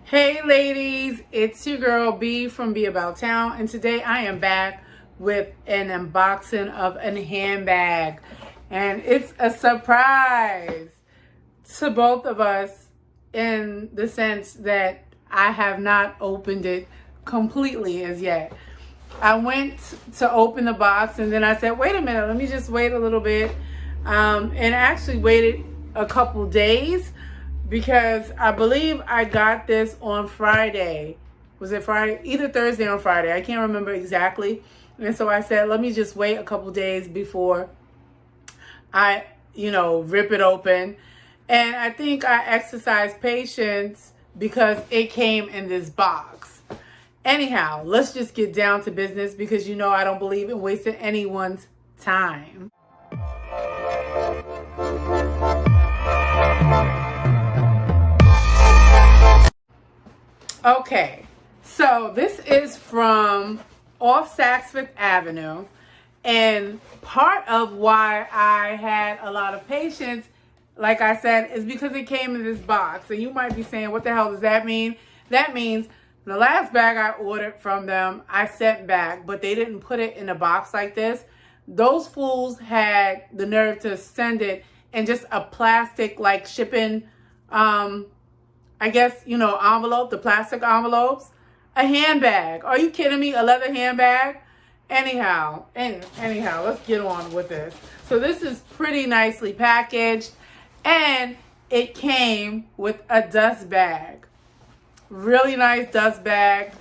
Hey ladies, it's your girl B from Babouttown, and today I am back with an unboxing of a handbag, and it's a surprise to both of us in the sense that I have not opened it completely as yet. I went to open the box and then I said, wait a minute, let me just wait a little bit, and actually waited a couple days because I believe I got this on Friday. Was it Friday? Either Thursday or Friday. I can't remember exactly. And so I said, let me just wait a couple days before I, rip it open. And I think I exercised patience because it came in this box. Anyhow, let's just get down to business because I don't believe in wasting anyone's time. Okay, so this is from off Saks Fifth Avenue, and part of why I had a lot of patience, like I said, is because it came in this box. And you might be saying, what the hell does that mean? That means the last bag I ordered from them, I sent back, but they didn't put it in a box like this. Those fools had the nerve to send it in just a plastic, like shipping, I guess, envelope, the plastic envelopes. A handbag. Are you kidding me? A leather handbag? Anyhow, let's get on with this. So this is pretty nicely packaged, and it came with a dust bag. Really nice dust bag.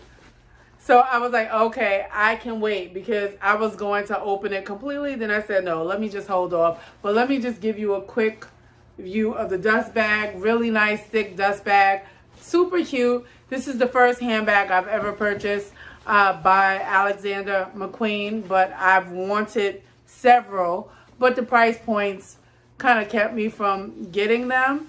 So I was like, okay, I can wait because I was going to open it completely. Then I said, no, let me just hold off. But let me just give you a quick view of the dust bag. Really nice, thick dust bag. Super cute. This is the first handbag I've ever purchased by Alexander McQueen, but I've wanted several, but the price points kind of kept me from getting them.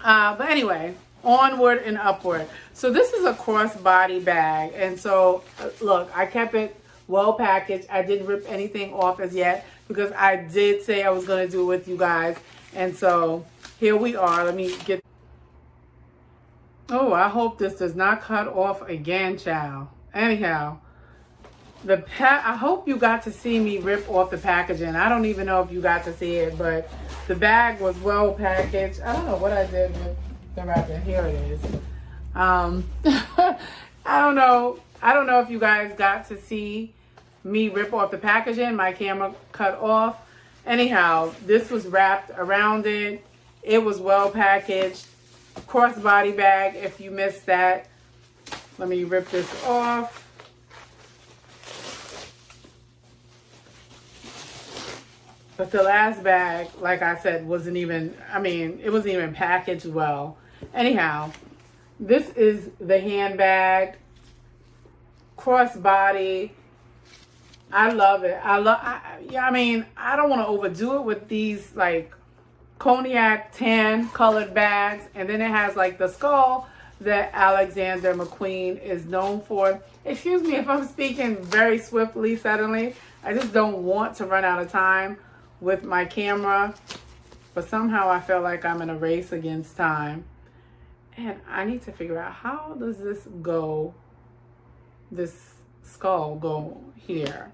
But anyway, onward and upward. So this is a crossbody bag, and so look, I kept it well packaged. I didn't rip anything off as yet because I did say I was going to do it with you guys. And so here we are. Let me get. Oh, I hope this does not cut off again, child. Anyhow, I hope you got to see me rip off the packaging. I don't even know if you got to see it, but the bag was well packaged. I don't know what I did with the wrapper. Here it is. I don't know. I don't know if you guys got to see me rip off the packaging. My camera cut off. Anyhow, this was wrapped around it. It was well packaged. Crossbody bag, if you missed that. Let me rip this off. But the last bag, like I said, it wasn't even packaged well. Anyhow, this is the handbag. Crossbody. I love it. I don't want to overdo it with these like cognac tan colored bags. And then it has like the skull that Alexander McQueen is known for. Excuse me if I'm speaking very swiftly suddenly. I just don't want to run out of time with my camera. But somehow I feel like I'm in a race against time. And I need to figure out, how does this skull go here?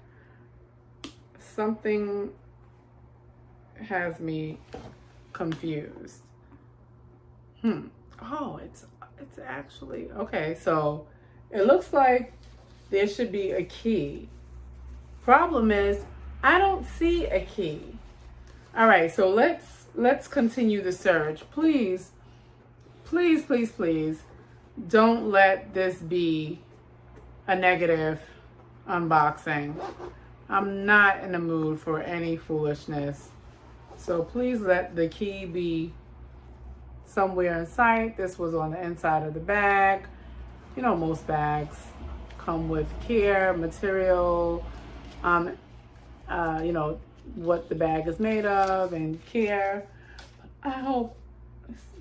Something has me confused. Oh, it's actually okay. So it looks like there should be a key. Problem is, I don't see a key. All right, so let's continue the search. Please, please, please, please, don't let this be a negative unboxing. I'm not in the mood for any foolishness. So please let the key be somewhere in sight. This was on the inside of the bag. Most bags come with care, material, what the bag is made of and care. I hope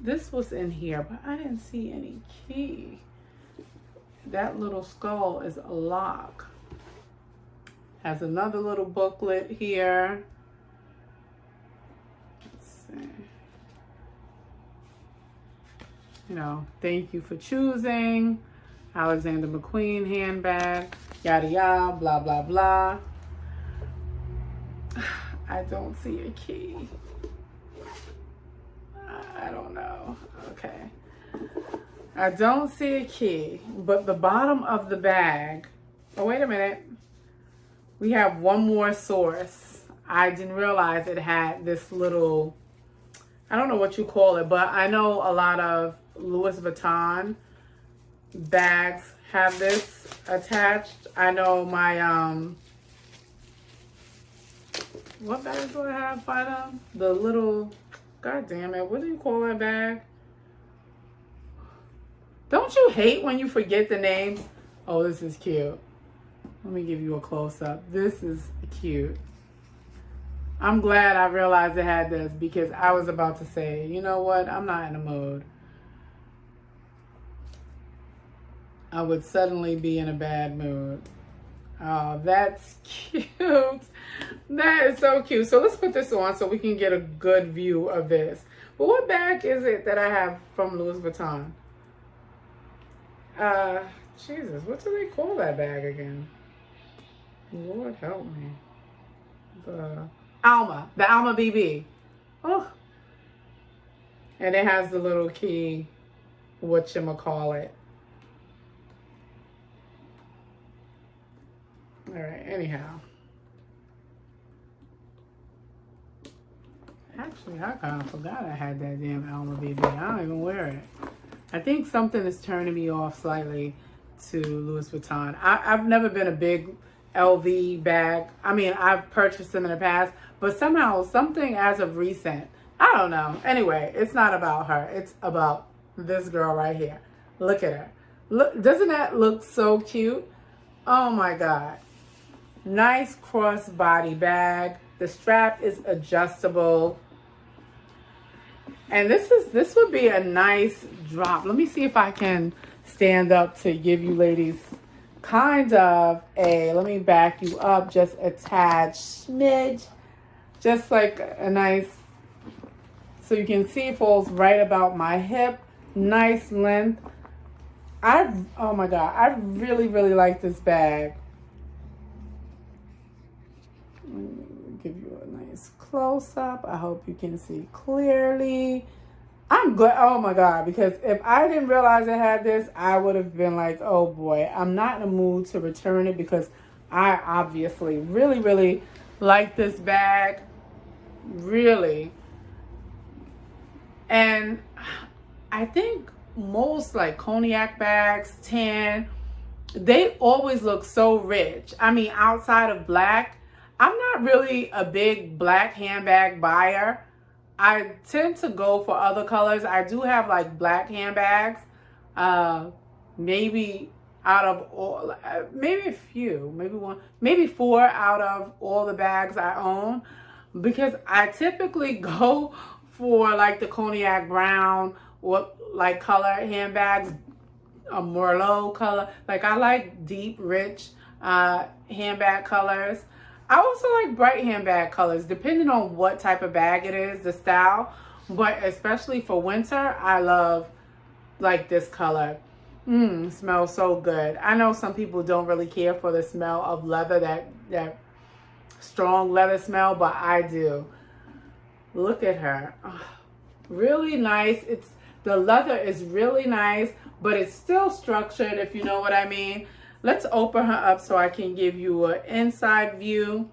this was in here, but I didn't see any key. That little skull is a lock. Has another little booklet here. Let's see. you know, thank you for choosing Alexander McQueen handbag, yada yada, blah blah blah. I don't see a key. I don't know. Okay. I don't see a key, but the bottom of the bag, oh, wait a minute. We have one more source. I didn't realize it had this little, I don't know what you call it, but I know a lot of Louis Vuitton bags have this attached. I know my, what bag do I have by them? The little, god damn it, what do you call that bag? Don't you hate when you forget the names? Oh, this is cute. Let me give you a close-up. This is cute. I'm glad I realized it had this because I was about to say, you know what? I'm not in the mood. I would suddenly be in a bad mood. Oh, that's cute. That is so cute. So let's put this on so we can get a good view of this. But what bag is it that I have from Louis Vuitton? Jesus, what do they call that bag again? Lord help me. The Alma BB. Oh. And it has the little key, whatchamacallit. All right, anyhow. Actually, I kind of forgot I had that damn Alma BB. I don't even wear it. I think something is turning me off slightly to Louis Vuitton. I've never been a big LV bag. I mean, I've purchased them in the past, but somehow something as of recent, I don't know. Anyway, it's not about her. It's about this girl right here. Look at her. Look, doesn't that look so cute? Oh my God. Nice crossbody bag. The strap is adjustable. And this would be a nice drop. Let me see if I can stand up to give you ladies kind of a, let me back you up just a tad smidge. Just like a nice, so you can see it falls right about my hip. Nice length. Oh my God, I really, really like this bag. Give you a nice close-up. I hope you can see clearly. I'm glad, oh my God, because if I didn't realize I had this, I would have been like, oh boy, I'm not in the mood to return it because I obviously really, really like this bag. Really. And I think most like cognac bags, tan, they always look so rich. I mean, outside of black, I'm not really a big black handbag buyer. I tend to go for other colors. I do have like black handbags. Maybe out of all, maybe a few, maybe one, maybe 4 out of all the bags I own. Because I typically go for like the cognac brown or like color handbags, a Merlot color. Like I like deep, rich handbag colors. I also like bright handbag colors, depending on what type of bag it is, the style. But especially for winter, I love like this color. Smells so good. I know some people don't really care for the smell of leather, that strong leather smell, but I do. Look at her. Oh, really nice. The leather is really nice, but it's still structured, if you know what I mean. Let's open her up so I can give you an inside view.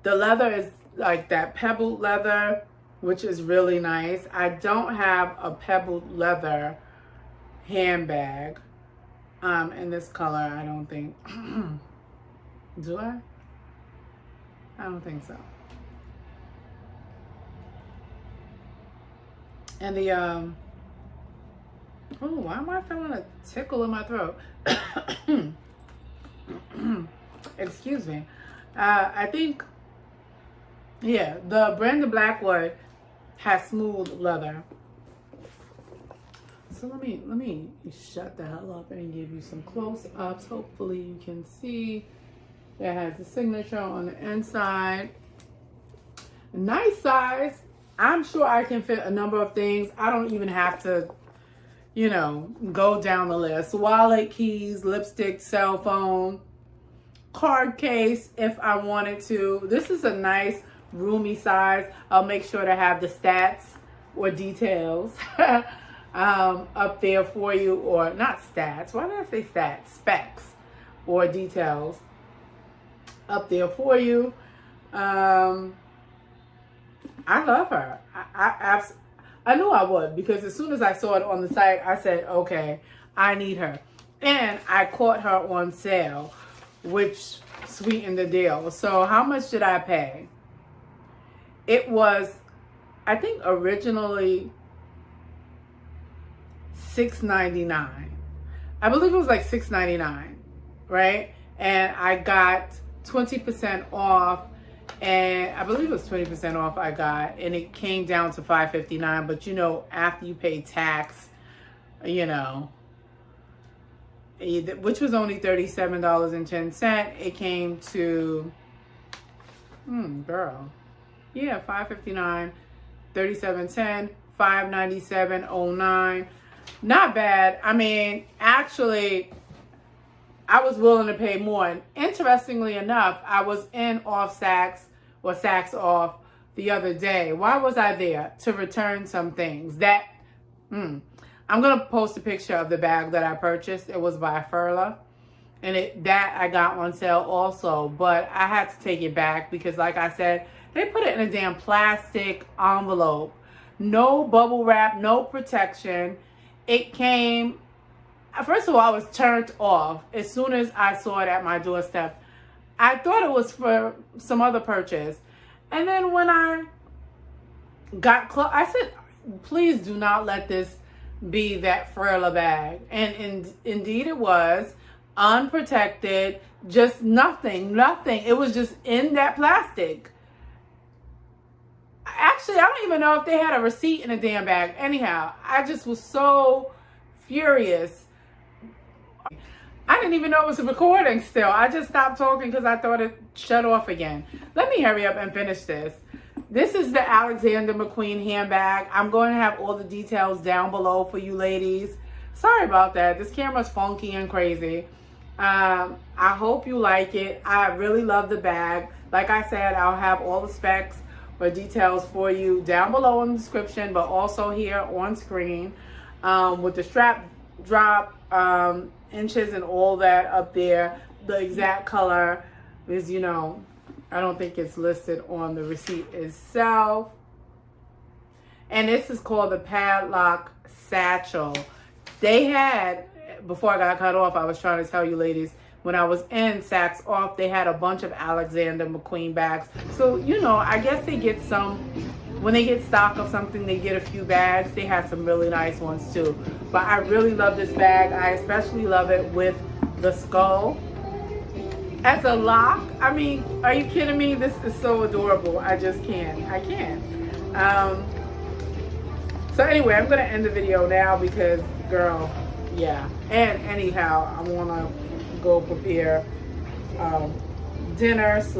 The leather is like that pebbled leather, which is really nice. I don't have a pebbled leather handbag in this color, I don't think. Do I? I don't think so. And the oh, why am I feeling a tickle in my throat? Excuse me. I think, yeah, the Brenda Blackwood has smooth leather. So let me shut the hell up and give you some close-ups. Hopefully you can see. That has the signature on the inside. Nice size. I'm sure I can fit a number of things. I don't even have to you know, go down the list. Wallet, keys, lipstick, cell phone, card case if I wanted to. This is a nice roomy size. I'll make sure to have the stats or details up there for you, or not stats. Why did I say stats? Specs or details up there for you. I love her. I knew I would, because as soon as I saw it on the site, I said, okay, I need her. And I caught her on sale, which sweetened the deal. So how much did I pay? It was, I think originally $6.99. I believe it was like $6.99, right? And I got 20% off, and I believe it was 20% off I got, and it came down to $5.59. But you know, after you pay tax, you know, which was only $37.10, it came to, girl, yeah, $5.59, $37.10, $597.09. Not bad. I mean, actually, I was willing to pay more. And interestingly enough, I was in Off Saks, or Saks Off, the other day. Why was I there? To return some things. I'm going to post a picture of the bag that I purchased. It was by Furla. And that I got on sale also. But I had to take it back because, like I said, they put it in a damn plastic envelope. No bubble wrap, no protection. It came... First of all, I was turned off as soon as I saw it at my doorstep. I thought it was for some other purchase. And then when I got close, I said, please do not let this be that Furla bag. And indeed it was. Unprotected, just nothing. It was just in that plastic. Actually, I don't even know if they had a receipt in a damn bag. Anyhow, I just was so furious. I didn't even know it was recording still. I just stopped talking because I thought it shut off again. Let me hurry up and finish this. This is the Alexander McQueen handbag. I'm going to have all the details down below for you ladies. Sorry about that. This camera's funky and crazy. I hope you like it. I really love the bag. Like I said, I'll have all the specs or details for you down below in the description, but also here on screen, with the strap drop, inches and all that up there. The exact color is, you know, I don't think it's listed on the receipt itself. And this is called the Padlock satchel. They had, before I got cut off, I was trying to tell you ladies, when I was in Saks Off, they had a bunch of Alexander McQueen bags. So, you know, I guess they get some, when they get stock of something, they get a few bags. They had some really nice ones too. But I really love this bag. I especially love it with the skull as a lock. I mean, are you kidding me? This is so adorable. I just can't. I can't. So anyway, I'm going to end the video now because, girl, yeah. And anyhow, I want to go prepare dinner /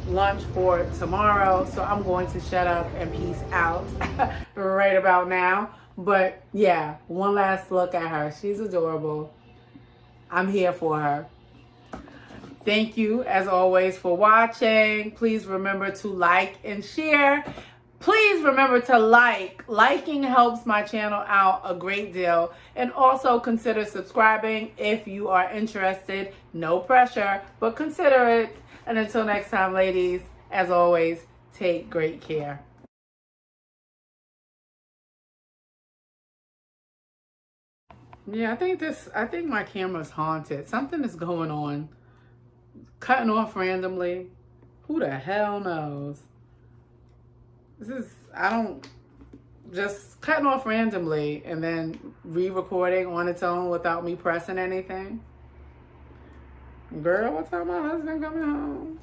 lunch for tomorrow. So I'm going to shut up and peace out right about now. But yeah, one last look at her. She's adorable. I'm here for her. Thank you, as always, for watching. Please remember to like and share. Please remember to like. Liking helps my channel out a great deal. And also consider subscribing if you are interested. No pressure, but consider it. And until next time, ladies, as always, take great care. Yeah, I think my camera's haunted. Something is going on. Cutting off randomly. Who the hell knows? Just cutting off randomly and then re-recording on its own without me pressing anything. Girl, what time my husband coming home?